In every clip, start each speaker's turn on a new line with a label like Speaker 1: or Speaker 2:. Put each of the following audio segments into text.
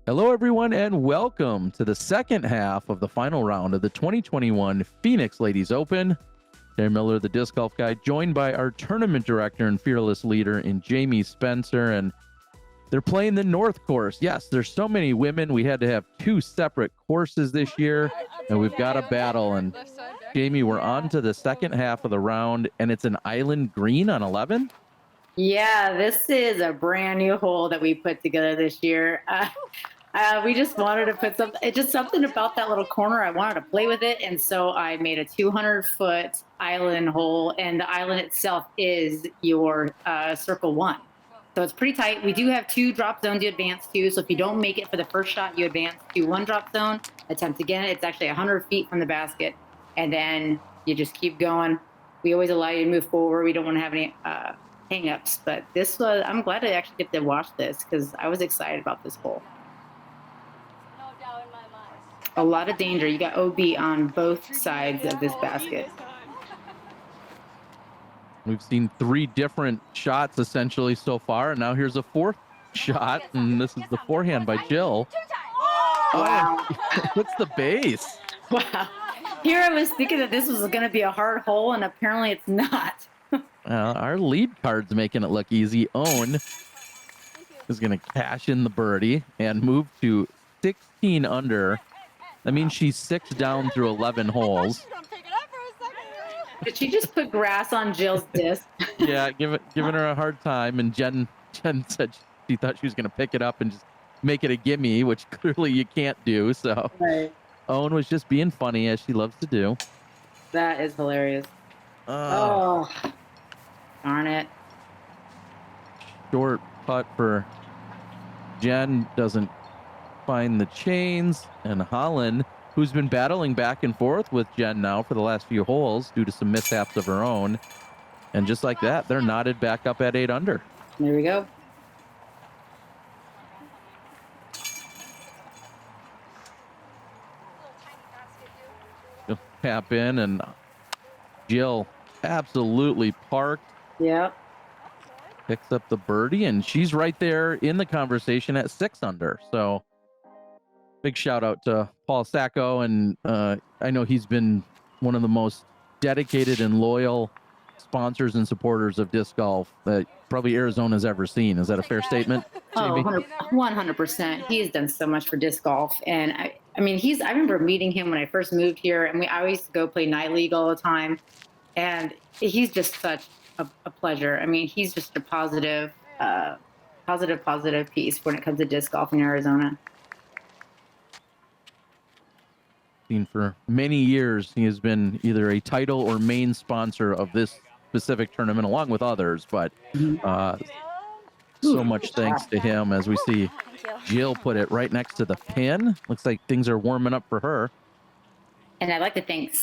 Speaker 1: Hello, everyone, and welcome to the second half of the final round of the 2021 Phoenix Ladies Open. Terry Miller, the disc golf guy, joined by our tournament director and fearless leader in Jamie Spencer, and they're playing the North course. Yes, there's so many women. We had to have two separate courses this year, and we've got a battle. And Jamie, we're on to the second half of the round, and it's an island green on 11.
Speaker 2: Yeah, this is a brand new hole that we put together this year. We just wanted to put something about that little corner. I wanted to play with it. And so I made a 200-foot island hole, and the island itself is your circle one. So it's pretty tight. We do have two drop zones you advance to. So if you don't make it for the first shot, you advance to one drop zone, attempt again. It's actually 100 feet from the basket. And then you just keep going. We always allow you to move forward. We don't want to have any hang-ups. But I'm glad to actually get to watch this because I was excited about this hole. A lot of danger. You got OB on both sides of this basket.
Speaker 1: We've seen three different shots essentially so far, and now here's a fourth shot, and this is the forehand by Jill.
Speaker 2: Wow.
Speaker 1: What's the base?
Speaker 2: Wow. Here I was thinking that this was going to be a hard hole, and apparently it's not.
Speaker 1: Our lead card's making it look easy. Ohn is going to cash in the birdie and move to 16 under. That means she's 6 down through 11 holes.
Speaker 2: Did she just put grass on Jill's disc?
Speaker 1: Yeah, giving her a hard time. And Jen said she thought she was going to pick it up and just make it a gimme, which clearly you can't do. So
Speaker 2: right.
Speaker 1: Ohn was just being funny, as she loves to do.
Speaker 2: That is hilarious. Oh, darn it.
Speaker 1: Short putt for Jen, doesn't find the chains, and Holyn, who's been battling back and forth with Jen now for the last few holes due to some mishaps of her own, and just like that, they're knotted back up at 8 under.
Speaker 2: There we go.
Speaker 1: She'll tap in, and Jill absolutely parked.
Speaker 2: Yep.
Speaker 1: Picks up the birdie, and she's right there in the conversation at 6 under. So big shout out to Paul Sacco, and I know he's been one of the most dedicated and loyal sponsors and supporters of disc golf that probably Arizona's ever seen. Is that a fair statement, Jamie?
Speaker 2: 100%. He's done so much for disc golf, and I remember meeting him when I first moved here, and I always go play night league all the time, and he's just such a pleasure. I mean, he's just a positive piece when it comes to disc golf in Arizona.
Speaker 1: For many years, he has been either a title or main sponsor of this specific tournament, along with others. But so much thanks to him, as we see Jill put it right next to the pin. Looks like things are warming up for her.
Speaker 2: And I'd like to thank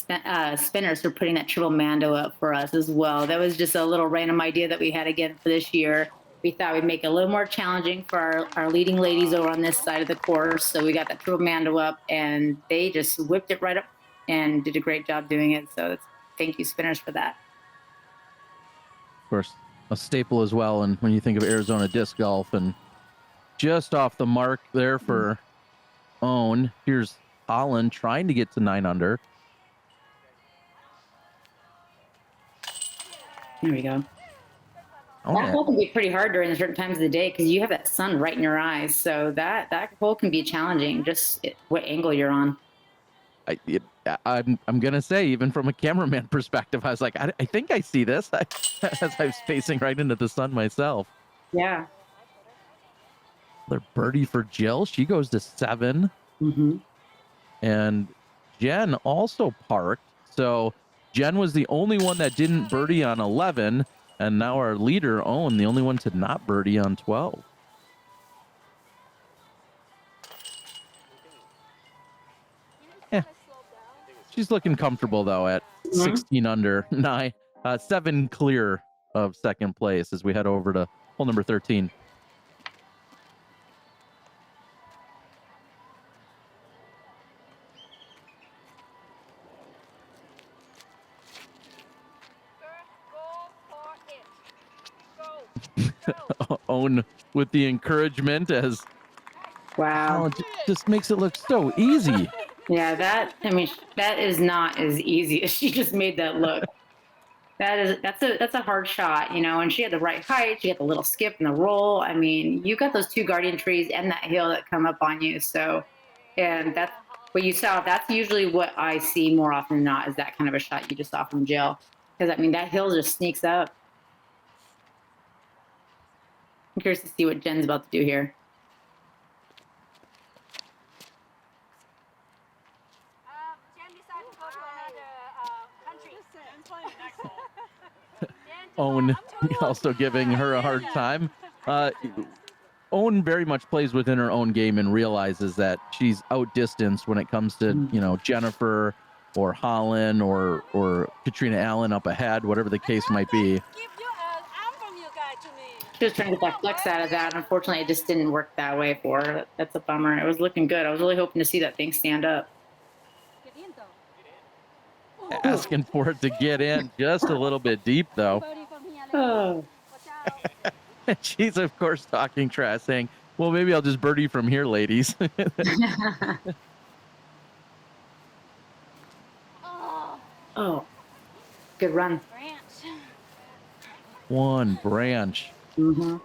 Speaker 2: Spinners for putting that triple Mando up for us as well. That was just a little random idea that we had again for this year. We thought we'd make it a little more challenging for our leading ladies over on this side of the course. So we got that triple Mando up, and they just whipped it right up and did a great job doing it. So thank you, Spinners, for that.
Speaker 1: Of course, a staple as well. And when you think of Arizona disc golf, and just off the mark there for Ohn. Here's Holyn trying to get to 9 under.
Speaker 2: There we go. That hole can be pretty hard during certain times of the day because you have that sun right in your eyes. So that hole can be challenging, just what angle you're on.
Speaker 1: I'm gonna say, even from a cameraman perspective, I was like, I think I see this as I was facing right into the sun myself.
Speaker 2: Yeah.
Speaker 1: Another birdie for Jill. She goes to 7.
Speaker 2: Mm-hmm.
Speaker 1: And Jen also parked. So Jen was the only one that didn't birdie on 11. And now our leader, Ohn, the only one to not birdie on 12. Yeah. She's looking comfortable, though, at 16 under, 7 clear of second place as we head over to hole number 13. Ohn with the encouragement as
Speaker 2: Wow.
Speaker 1: Oh, it just makes it look so easy.
Speaker 2: Yeah, that is not as easy as she just made that look. That's a hard shot, you know, and she had the right height, she had the little skip and the roll. I mean, you got those two guardian trees and that hill that come up on you. So, and that's what you saw. That's usually what I see more often than not, is that kind of a shot you just saw from Jill. Because I mean, that hill just sneaks up. I'm curious to see what Jen's about to do here.
Speaker 3: Jen decided to go to another country.
Speaker 1: Ohn also giving her a hard time. Ohn very much plays within her own game and realizes that she's outdistanced when it comes to, you know, Jennifer or Holyn or Katrina Allen up ahead, whatever the case might be.
Speaker 3: Give you an arm from you guys to me.
Speaker 2: She was trying to get that flex out of that. Unfortunately, it just didn't work that way for her. That's a bummer. It was looking good. I was really hoping to see that thing stand up.
Speaker 3: Get in though.
Speaker 1: Asking for it to get in just a little bit deep, though.
Speaker 3: Birdie from here.
Speaker 2: Oh.
Speaker 3: Watch out.
Speaker 1: And she's, of course, talking trash, saying, well, maybe I'll just birdie from here, ladies.
Speaker 3: Oh,
Speaker 2: Oh, good run.
Speaker 3: branch.
Speaker 1: One branch.
Speaker 2: Mm-hmm.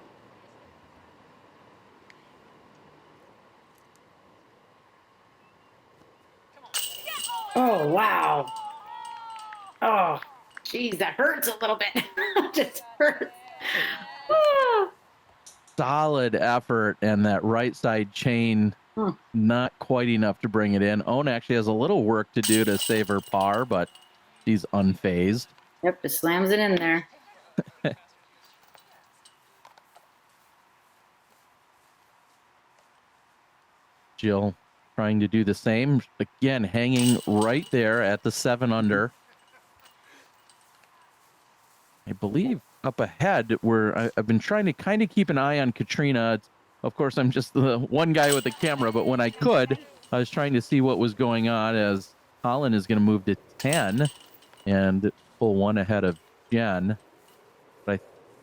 Speaker 2: Oh, wow. Oh, geez, that hurts a little bit. Just hurts. Ah.
Speaker 1: Solid effort, and that right side chain not quite enough to bring it in. Ohn actually has a little work to do to save her par, but she's unfazed.
Speaker 2: Yep, just slams it in there.
Speaker 1: Jill trying to do the same. Again, hanging right there at the 7 under. I believe up ahead where I've been trying to kind of keep an eye on Katrina. Of course, I'm just the one guy with the camera, but when I could, I was trying to see what was going on, as Holyn is going to move to 10 and pull one ahead of Jen. But I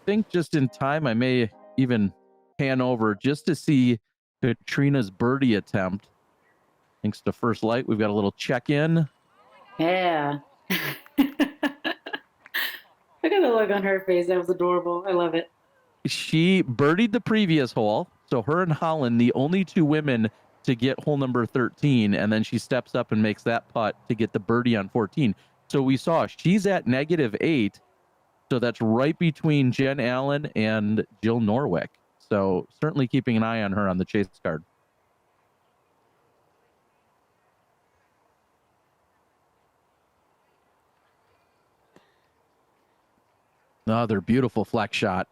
Speaker 1: think just in time, I may even pan over just to see Katrina's birdie attempt. Thanks to First Light, we've got a little check-in.
Speaker 2: Yeah. Look at the look on her face. That was adorable. I love it.
Speaker 1: She birdied the previous hole. So her and Holyn, the only two women to get hole number 13. And then she steps up and makes that putt to get the birdie on 14. So we saw she's at -8. So that's right between Jen Allen and Jill Norwick. So certainly keeping an eye on her on the chase card. Another beautiful flex shot.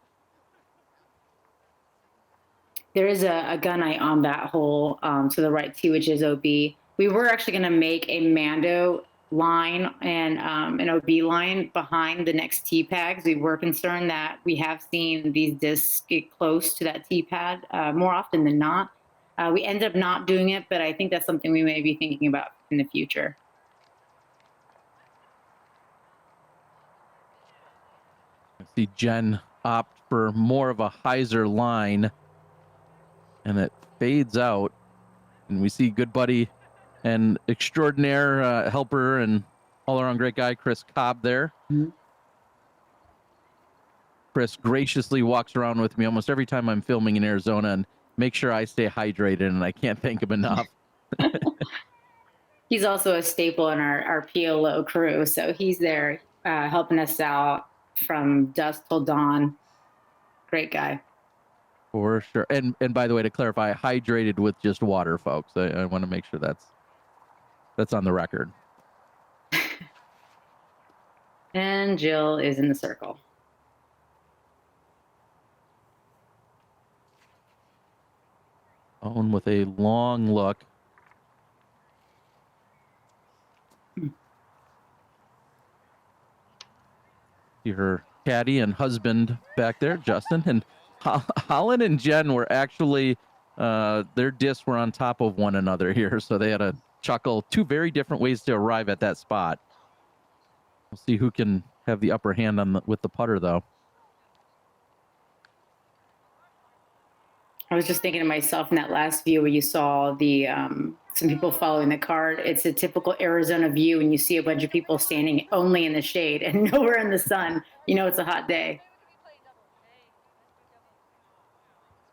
Speaker 2: There is a gun eye on that hole to the right too, which is OB. We were actually going to make a Mando line and an OB line behind the next tee pad. We were concerned that we have seen these discs get close to that tee pad more often than not. We ended up not doing it, but I think that's something we may be thinking about in the future.
Speaker 1: I see Jen opt for more of a hyzer line, and it fades out. And we see good buddy and extraordinaire helper and all-around great guy, Chris Cobb there.
Speaker 2: Mm-hmm.
Speaker 1: Chris graciously walks around with me almost every time I'm filming in Arizona and make sure I stay hydrated, and I can't thank him enough.
Speaker 2: He's also a staple in our PLO crew, so he's there helping us out from dusk till dawn. Great guy.
Speaker 1: For sure. And by the way, to clarify, hydrated with just water, folks. I want to make sure that's on the record.
Speaker 2: And Jill is in the circle.
Speaker 1: Ohn with a long look. See her caddy and husband back there, Justin. And Holyn and Jen were actually, their discs were on top of one another here. So they had a chuckle. Two very different ways to arrive at that spot. We'll see who can have the upper hand with the putter, though.
Speaker 2: I was just thinking to myself in that last view where you saw the some people following the cart. It's a typical Arizona view, and you see a bunch of people standing only in the shade and nowhere in the sun. You know, it's a hot day.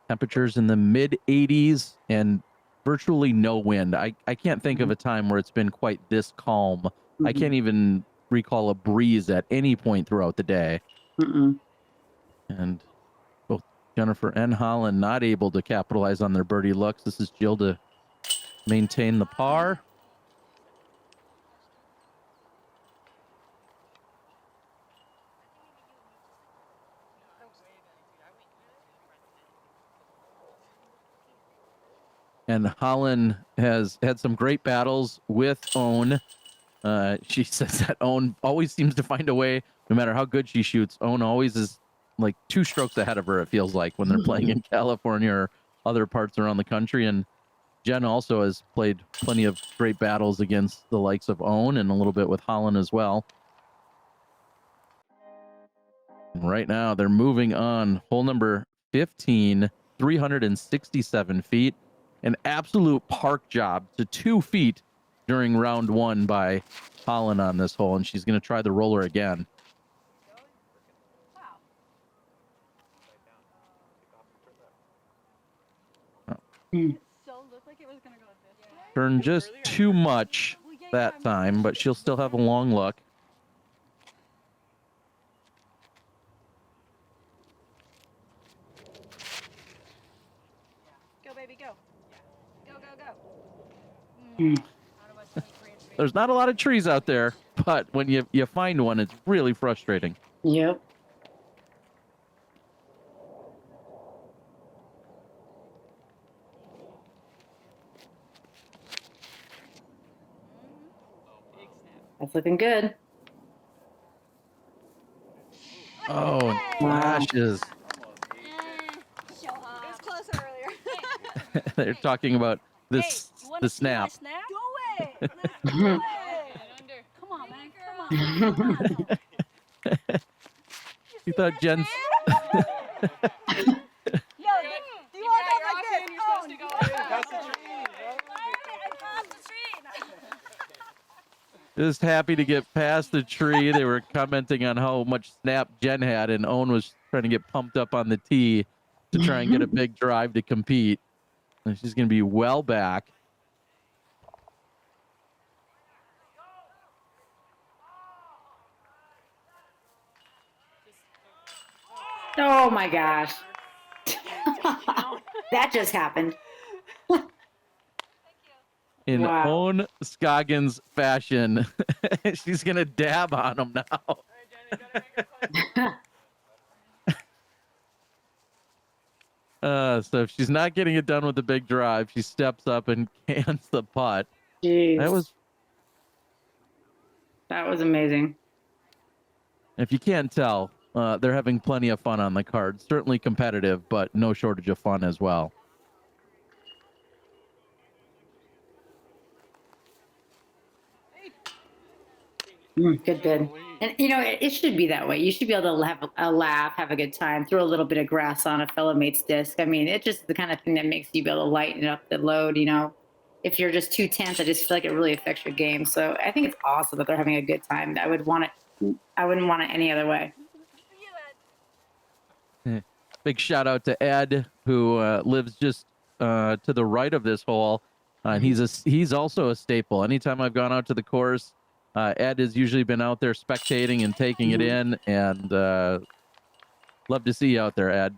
Speaker 1: Temperatures in the mid 80s and virtually no wind. I can't think of a time where it's been quite this calm. I
Speaker 2: Mhm.
Speaker 1: can't even recall a breeze at any point throughout the day.
Speaker 2: Mm-mm.
Speaker 1: And both Jennifer and Holyn not able to capitalize on their birdie looks. This is Jill to maintain the par. And Holyn has had some great battles with Ohn. She says that Ohn always seems to find a way, no matter how good she shoots. Ohn always is like 2 strokes ahead of her, it feels like, when they're playing in California or other parts around the country. And Jen also has played plenty of great battles against the likes of Ohn and a little bit with Holyn as well. And right now, they're moving on. Hole number 15, 367 feet. An absolute park job to 2 feet during round 1 by Holyn on this hole, and she's going to try the roller again. Turned just too much that time, but she'll still have a long look.
Speaker 3: Go, baby, go. Go, go, go.
Speaker 2: Mm.
Speaker 1: There's not a lot of trees out there, but when you find one, it's really frustrating.
Speaker 2: Yep. That's looking good.
Speaker 1: Oh, and flashes.
Speaker 3: Show off. It was closer earlier.
Speaker 1: They're talking about this
Speaker 3: Hey, you wanna
Speaker 1: the
Speaker 3: see my
Speaker 1: snap.
Speaker 3: snap? Do it. Let's do it. Come on, man. Come on.
Speaker 1: You thought Jen's
Speaker 3: Yo, do you want to go like this?
Speaker 4: You're supposed to go like that.
Speaker 3: Across the street.
Speaker 1: just happy to get past the tree. They were commenting on how much snap Jen had, and Ohn was trying to get pumped up on the tee to try and get a big drive to compete. And she's going to be well back.
Speaker 2: Oh my gosh. That just happened.
Speaker 1: In
Speaker 2: Wow.
Speaker 1: Ohn Scoggins fashion, she's going to dab on him now. So if she's not getting it done with the big drive, she steps up and cans the putt.
Speaker 2: Jeez.
Speaker 1: That
Speaker 2: was amazing.
Speaker 1: If you can't tell, they're having plenty of fun on the card. Certainly competitive, but no shortage of fun as well.
Speaker 2: Good bid. And you know, it should be that way. You should be able to have a laugh, have a good time, throw a little bit of grass on a fellow mate's disc. I mean, it's just the kind of thing that makes you be able to lighten up the load. You know, if you're just too tense, I just feel like it really affects your game. So I think it's awesome that they're having a good time. I wouldn't want it any other way.
Speaker 1: Big shout out to Ed, who lives just to the right of this hole. And he's also a staple. Anytime I've gone out to the course, Ed has usually been out there spectating and taking it in, and love to see you out there, Ed.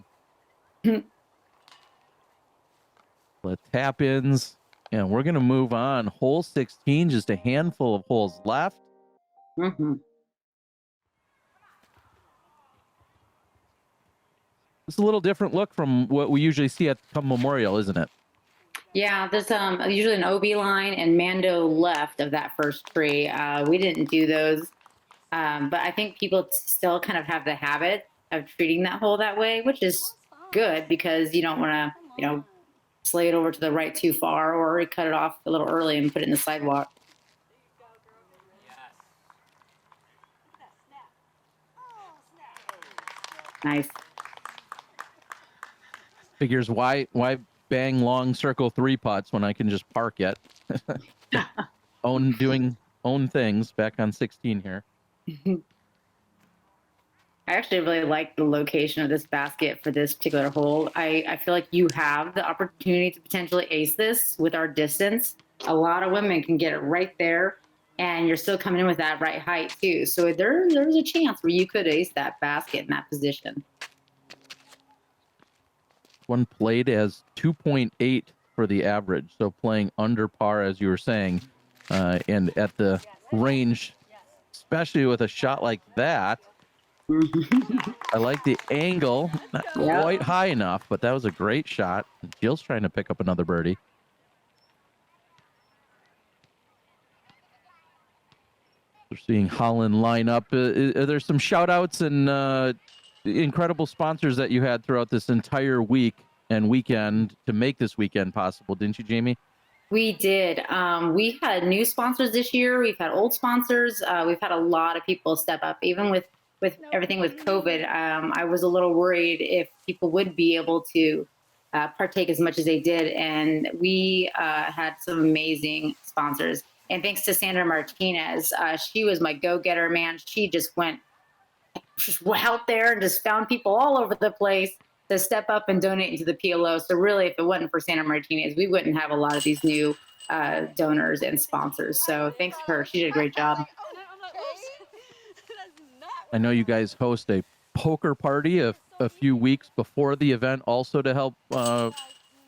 Speaker 1: The tap ins, and we're gonna move on. Hole 16, just a handful of holes left. It's a little different look from what we usually see at come Memorial, isn't it?
Speaker 2: Yeah, there's usually an OB line and Mando left of that first tree. We didn't do those, but I think people still kind of have the habit of treating that hole that way, which is good because you don't want to, slay it over to the right too far or cut it off a little early and put it in the sidewalk. Nice.
Speaker 1: Figures why bang long circle 3 putts when I can just park it. Doing own things back on 16 here.
Speaker 2: I actually really like the location of this basket for this particular hole. I feel like you have the opportunity to potentially ace this with our distance. A lot of women can get it right there, and you're still coming in with that right height too. So there's a chance where you could ace that basket in that position.
Speaker 1: One played as 2.8 for the average, so playing under par, as you were saying, and at the range, especially with a shot like that. I like the angle, not quite high enough, but that was a great shot. Jill's trying to pick up another birdie. We're seeing Holyn line up. Are there some shout outs and incredible sponsors that you had throughout this entire week and weekend to make this weekend possible, didn't you, Jamie?
Speaker 2: We did. We had new sponsors this year. We've had old sponsors. We've had a lot of people step up, even with everything with COVID. I was a little worried if people would be able to partake as much as they did. And we had some amazing sponsors. And thanks to Sandra Martinez, she was my go-getter, man. She just went out there and just found people all over the place to step up and donate into the PLO. So really, if it wasn't for Sandra Martinez, we wouldn't have a lot of these new donors and sponsors. So thanks to her. She did a great job.
Speaker 1: I know you guys host a poker party a few weeks before the event also to help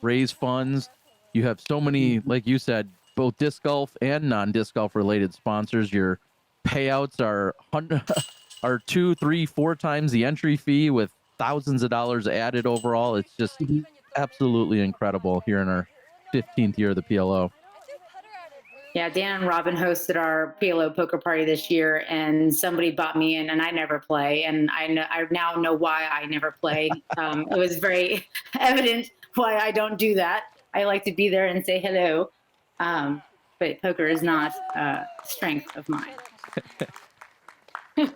Speaker 1: raise funds. You have so many, like you said, both disc golf and non-disc golf related sponsors. Your payouts are 2, 3, 4 times the entry fee with thousands of dollars added overall. It's just absolutely incredible here in our 15th year of the PLO.
Speaker 2: Yeah, Dan and Robin hosted our PLO poker party this year, and somebody bought me in, and I never play, and I now know why I never play. It was very evident why I don't do that. I like to be there and say hello, but poker is not a strength of mine.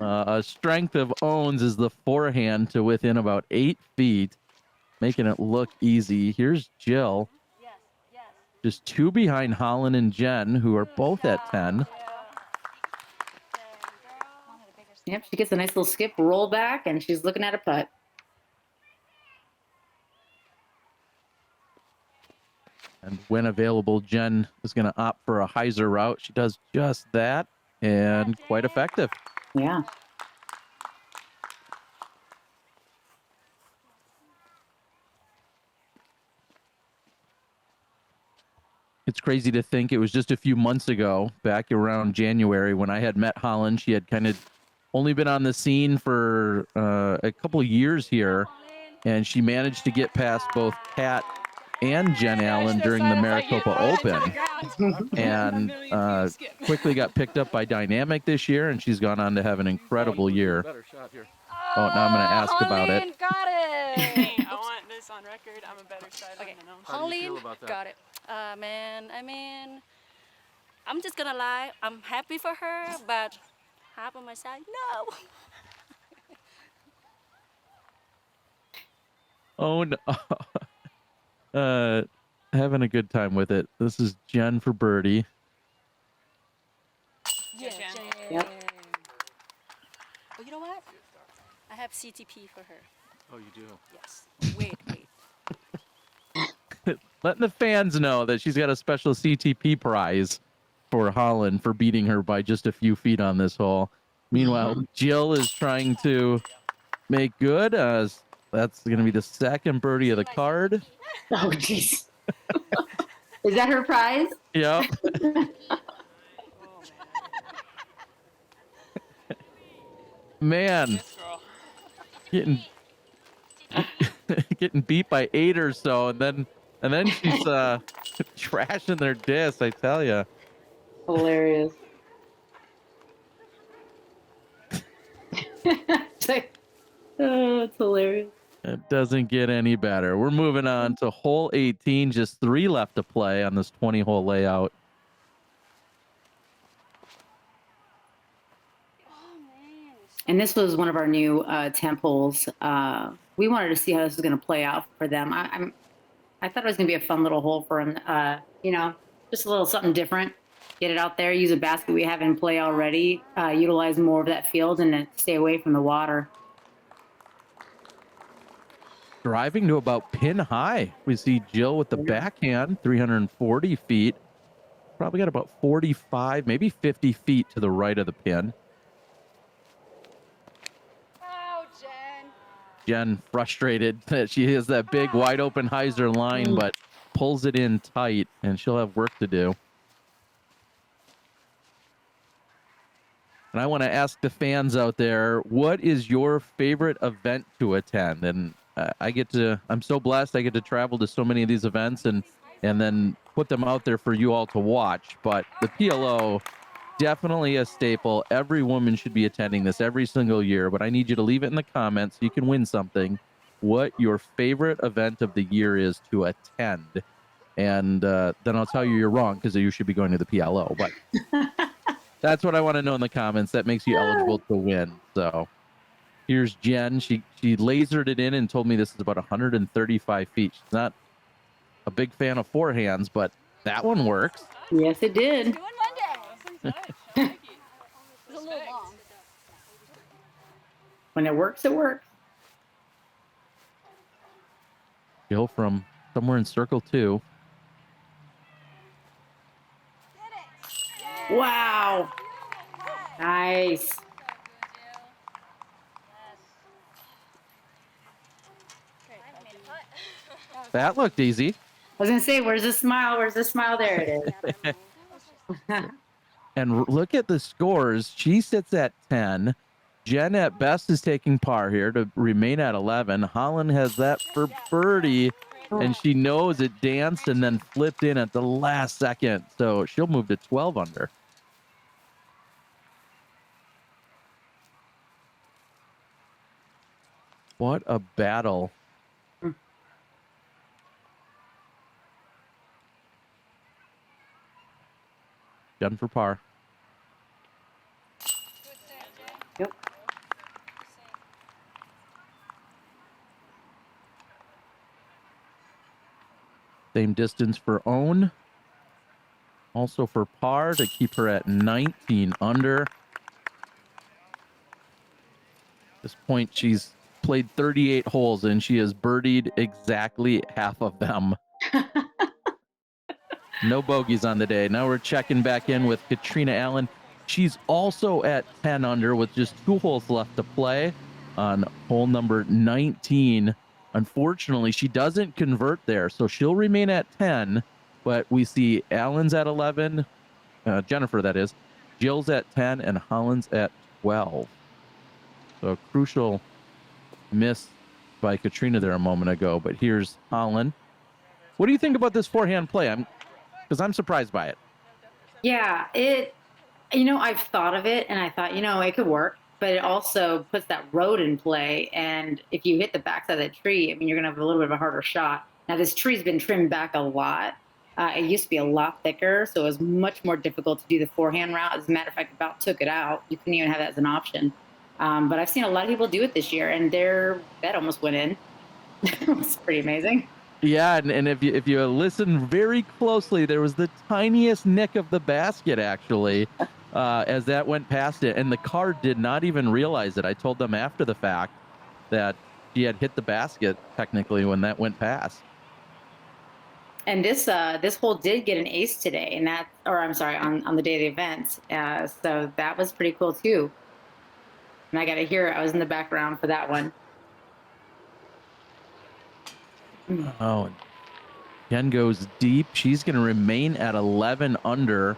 Speaker 1: A strength of Ohn's is the forehand to within about 8 feet, making it look easy. Here's Jill. Just 2 behind Holyn and Jen, who are both at 10.
Speaker 2: Yep, she gets a nice little skip roll back, and she's looking at a putt.
Speaker 1: And when available, Jen is going to opt for a hyzer route. She does just that, and quite effective.
Speaker 2: Yeah.
Speaker 1: It's crazy to think it was just a few months ago, back around January, when I had met Holyn. She had kind of only been on the scene for a couple of years here, and she managed to get past both Kat and Jen Allen during the Maricopa Open, and quickly got picked up by Dynamic this year, and she's gone on to have an incredible year. Oh, now I'm going to ask about it.
Speaker 3: Got it.
Speaker 4: I want this on record. I'm a better strider than Ohn's.
Speaker 3: Holyn got it. Man, I mean, I'm just gonna lie. I'm happy for her, but half of my side, no.
Speaker 1: Oh, no. Having a good time with it. This is Jen for birdie.
Speaker 3: Yeah,
Speaker 4: Jen.
Speaker 2: Yep.
Speaker 3: Oh, you know what? I have CTP for her.
Speaker 1: Oh, you do?
Speaker 3: Yes. Wait.
Speaker 1: Letting the fans know that she's got a special CTP prize for Holyn for beating her by just a few feet on this hole. Meanwhile, Jill is trying to make good. That's going to be the second birdie of the card.
Speaker 2: Oh, jeez. Is that her prize?
Speaker 1: Yep. Man, getting beat by 8 or so, and then she's trashing their disc, I tell you.
Speaker 2: Hilarious. Oh, it's hilarious.
Speaker 1: It doesn't get any better. We're moving on to hole 18, just 3 left to play on this 20-hole layout.
Speaker 2: And this was one of our new temp holes. we wanted to see how this was going to play out for them. I thought it was going to be a fun little hole for them. Just a little something different. Get it out there, use a basket we have in play already, utilize more of that field, and then stay away from the water.
Speaker 1: Driving to about pin high. We see Jill with the backhand, 340 feet. Probably got about 45, maybe 50 feet to the right of the pin.
Speaker 3: Oh, Jen.
Speaker 1: Jen frustrated that she has that big wide open hyzer line, but pulls it in tight, and she'll have work to do. And I want to ask the fans out there, what is your favorite event to attend? And I'm so blessed I get to travel to so many of these events and then put them out there for you all to watch. But the PLO, definitely a staple. Every woman should be attending this every single year, but I need you to leave it in the comments so you can win something. What your favorite event of the year is to attend. And then I'll tell you you're wrong, because you should be going to the PLO. But that's what I want to know in the comments. That makes you eligible to win. So here's Jen. She lasered it in and told me this is about 135 feet. She's not a big fan of forehands, but that one works.
Speaker 2: Yes, it did.
Speaker 3: Doing Monday. It's a little long.
Speaker 2: When it works, it works.
Speaker 1: Jill from somewhere in circle 2.
Speaker 2: Wow. Nice.
Speaker 1: That looked easy.
Speaker 2: I was going to say, where's the smile? Where's the smile? There it is.
Speaker 1: And look at the scores. She sits at 10. Jen at best is taking par here to remain at 11. Holyn has that for birdie, and she knows it danced and then flipped in at the last second. So she'll move to 12 under. What a battle. Jen for par.
Speaker 2: Yep.
Speaker 1: Same distance for Ohn. Also for par to keep her at 19 under. At this point, she's played 38 holes and she has birdied exactly half of them. No bogeys on the day. Now we're checking back in with Katrina Allen. She's also at 10 under with just 2 holes left to play on hole number 19. Unfortunately, she doesn't convert there, so she'll remain at 10, but we see Allen's at 11, Jennifer that is, Jill's at 10, and Holyn's at 12. So a crucial miss by Katrina there a moment ago, but here's Holyn. What do you think about this forehand play? Because I'm surprised by it.
Speaker 2: Yeah, I've thought of it and I thought, it could work, but it also puts that road in play. And if you hit the backside of the tree, you're going to have a little bit of a harder shot. Now, this tree's been trimmed back a lot. It used to be a lot thicker, so it was much more difficult to do the forehand route. As a matter of fact, about took it out. You couldn't even have that as an option. But I've seen a lot of people do it this year, and their bet almost went in. It was pretty amazing.
Speaker 1: Yeah, and if you listen very closely, there was the tiniest nick of the basket, actually, as that went past it. And the car did not even realize it. I told them after the fact that she had hit the basket, technically, when that went past.
Speaker 2: And this hole did get an ace today, on the day of the event. So that was pretty cool, too. And I got to hear it. I was in the background for that one.
Speaker 1: Oh, Jen goes deep. She's going to remain at 11 under.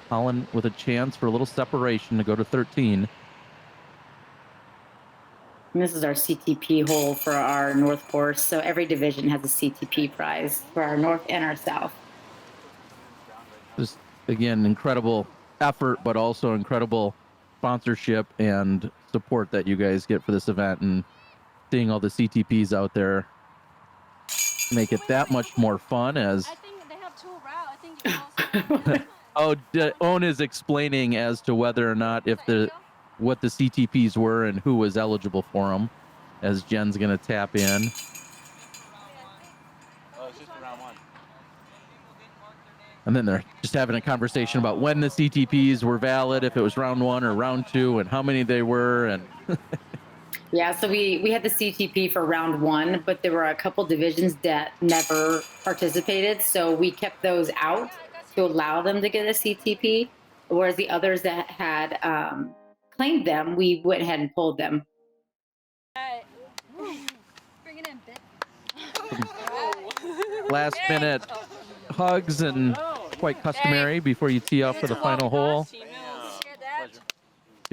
Speaker 1: Holyn with a chance for a little separation to go to 13.
Speaker 2: And this is our CTP hole for our North course. So every division has a CTP prize for our North and our South.
Speaker 1: Just, again, incredible effort, but also incredible sponsorship and support that you guys get for this event, and seeing all the CTPs out there make it that much more fun. As
Speaker 3: I think they have 2 routes. I think you can also
Speaker 1: Oh, Ohn is explaining as to whether or not what the CTPs were and who was eligible for them, as Jen's going to tap in.
Speaker 5: Oh, it's just round one.
Speaker 1: And then they're just having a conversation about when the CTPs were valid, if it was round 1 or round 2, and how many they were. And
Speaker 2: Yeah, so we had the CTP for round 1, but there were a couple divisions that never participated, so we kept those out to allow them to get a CTP, whereas the others that had claimed them, we went ahead and pulled them.
Speaker 3: Bring it in, bitch.
Speaker 1: last minute hugs and quite customary before you tee off for the final hole. You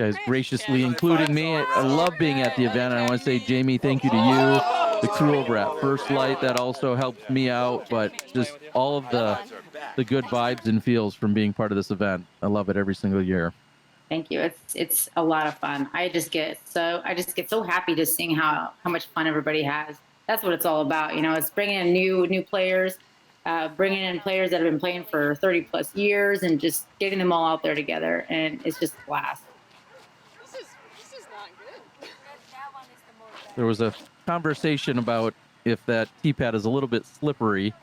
Speaker 1: guys graciously including me. I love being at the event. I want to say, Jamie, thank you to you, the crew over at First Light that also helped me out, but just all of the good vibes and feels from being part of this event. I love it every single year.
Speaker 2: Thank you. It's a lot of fun. I just get so happy just seeing how much fun everybody has. That's what it's all about. You know, it's bringing in new players, bringing in players that have been playing for 30 plus years, and just getting them all out there together. And it's just a blast.
Speaker 4: This is not good.
Speaker 1: There was a conversation about if that tee pad is a little bit slippery,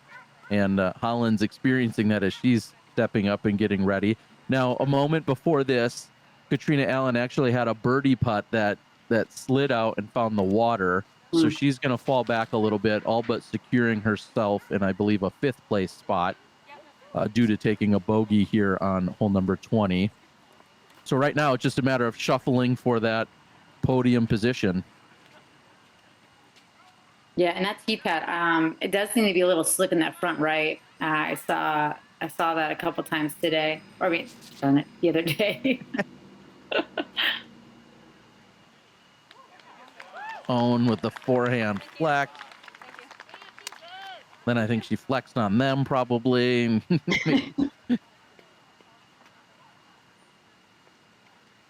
Speaker 1: and Holyn's experiencing that as she's stepping up and getting ready. Now, a moment before this, Katrina Allen actually had a birdie putt that slid out and found the water. So she's going to fall back a little bit, all but securing herself in, I believe, a 5th place spot due to taking a bogey here on hole number 20. So right now, it's just a matter of shuffling for that podium position.
Speaker 2: Yeah, and that tee pad, it does seem to be a little slick in that front right. I saw that a couple times today, or I mean, done it the other day.
Speaker 1: Ohn with the forehand flex. Then I think she flexed on them probably.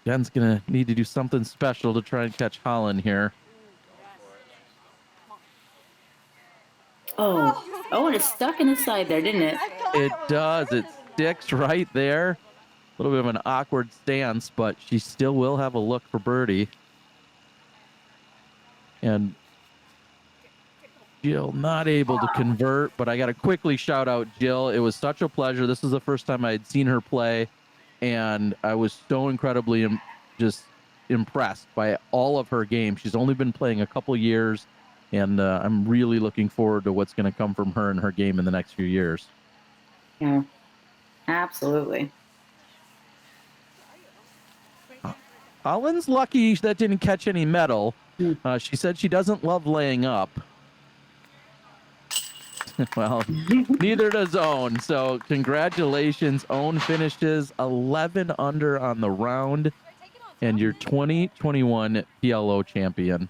Speaker 1: Jen's gonna need to do something special to try and catch Holyn here.
Speaker 2: Oh, and it's stuck in the side there, didn't it?
Speaker 1: It does. It sticks right there. A little bit of an awkward stance, but she still will have a look for birdie. And Jill not able to convert, but I got to quickly shout out Jill. It was such a pleasure. This is the first time I had seen her play, and I was so incredibly just impressed by all of her game. She's only been playing a couple years, and I'm really looking forward to what's going to come from her and her game in the next few years.
Speaker 2: Yeah, absolutely.
Speaker 1: Holyn's lucky that didn't catch any metal. She said she doesn't love laying up. Well, neither does Ohn. So congratulations. Ohn finishes 11 under on the round, and your 2021 PLO champion.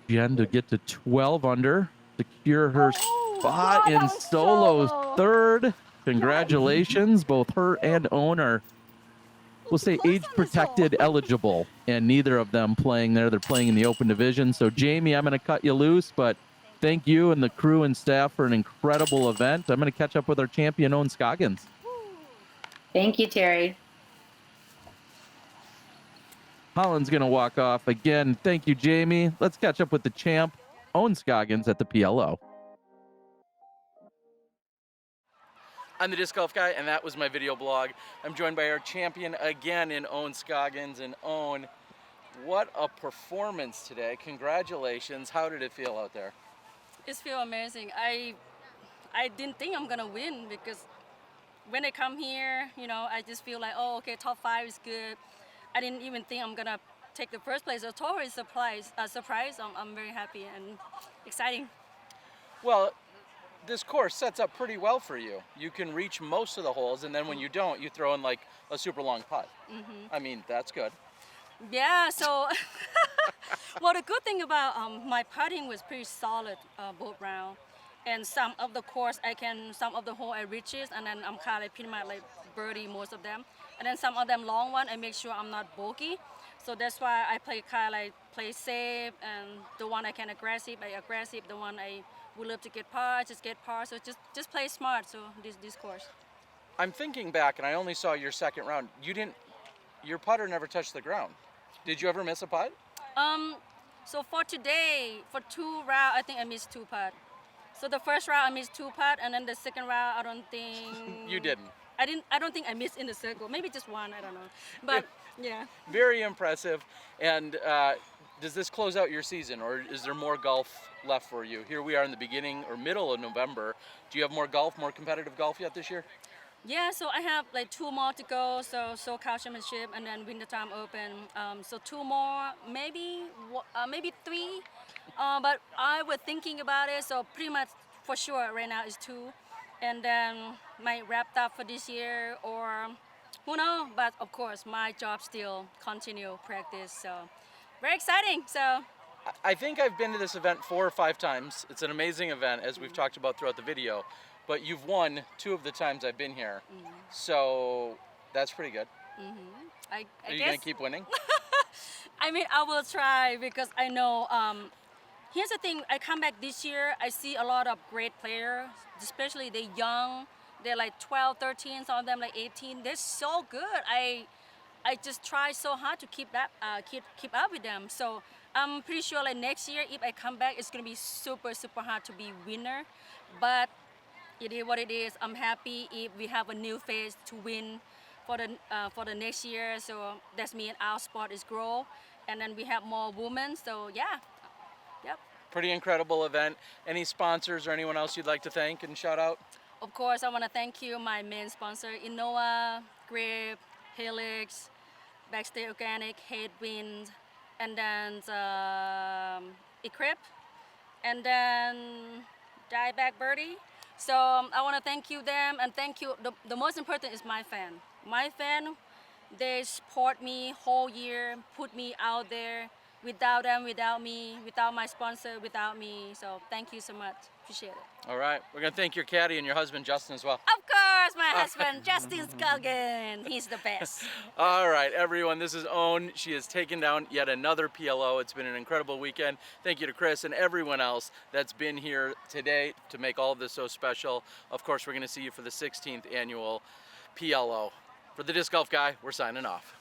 Speaker 1: Jen to get to 12 under, secure her spot in solo 3rd. Congratulations. Both her and Ohn are, we'll say, age protected eligible, and neither of them playing there. They're playing in the open division. So Jamie, I'm going to cut you loose, but thank you and the crew and staff for an incredible event. I'm going to catch up with our champion, Ohn Scoggins.
Speaker 2: Thank you, Terry.
Speaker 1: Holyn's going to walk off again. Thank you, Jamie. Let's catch up with the champ, Ohn Scoggins, at the PLO. I'm the Disc Golf Guy, and that was my video blog. I'm joined by our champion again in Ohn Scoggins. And Ohn, what a performance today. Congratulations. How did it feel out there?
Speaker 3: It feels amazing. I didn't think I'm gonna win, because when I come here, you know, I just feel like, oh, okay, top 5 is good. I didn't even think I'm gonna take the first place. It's totally a surprise. I'm very happy and exciting.
Speaker 1: Well, this course sets up pretty well for you. You can reach most of the holes, and then when you don't, you throw in like a super long putt. I mean, that's good.
Speaker 3: Yeah, so well, the good thing about my putting was pretty solid both round, and some of the course some of the hole I reaches, and then I'm kind of pretty much like birdie most of them, and then some of them long one I make sure I'm not bogey. So that's why I play safe, and the one I can aggressive, the one I we love to get par, just get par. So just play smart. So this course.
Speaker 1: I'm thinking back, and I only saw your second round. Your putter never touched the ground. Did you ever miss a putt?
Speaker 3: So for today, for 2 rounds, I think I missed 2 putt. So the first round I missed 2 putt, and then the second round I don't think
Speaker 1: You didn't.
Speaker 3: I don't think I missed in the circle. Maybe just 1. I don't know. But yeah.
Speaker 1: Very impressive. And does this close out your season, or is there more golf left for you? Here we are in the beginning or middle of November. Do you have more golf, more competitive golf yet this year?
Speaker 3: Yeah, so I have like 2 more to go. So SoCal Championship and then Wintertime Open. So 2 more, maybe 3. But I was thinking about it. So pretty much for sure right now is 2, and then might wrap up for this year, or who knows. But of course, my job still continue practice. So very exciting. So.
Speaker 1: I think I've been to this event 4 or 5 times. It's an amazing event, as we've talked about throughout the video. But you've won 2 of the times I've been here, so that's pretty good.
Speaker 3: I
Speaker 1: Are you
Speaker 3: guess.
Speaker 1: gonna keep winning?
Speaker 3: I mean, I will try because I know. Here's the thing: I come back this year. I see a lot of great players, especially the young. They're like 12, 13. Some of them like 18. They're so good. I just try so hard to keep up with them. So I'm pretty sure like next year, if I come back, it's gonna be super hard to be winner. But it is what it is. I'm happy if we have a new phase to win for the next year. So that's mean our sport is grow, and then we have more women. So yeah, yep.
Speaker 1: Pretty incredible event. Any sponsors or anyone else you'd like to thank and shout out?
Speaker 3: Of course, I want to thank you, my main sponsor, Innova, Grip, Helix, Backstage Organic, Headwind, and then Equip, and then Dieback Birdie. So I want to thank you them, and thank you. The most important is my fan. My fan, they support me whole year, put me out there. Without them, without me, without my sponsor, without me. So thank you so much. Appreciate it.
Speaker 1: All right, we're gonna thank your caddy and your husband Justin as well.
Speaker 3: Of course, my husband, Justin Scoggins. He's the best.
Speaker 1: All right, everyone, this is Ohn. She has taken down yet another PLO. It's been an incredible weekend. Thank you to Chris and everyone else that's been here today to make all of this so special. Of course, we're gonna see you for the 16th annual PLO. For the Disc Golf Guy, we're signing off.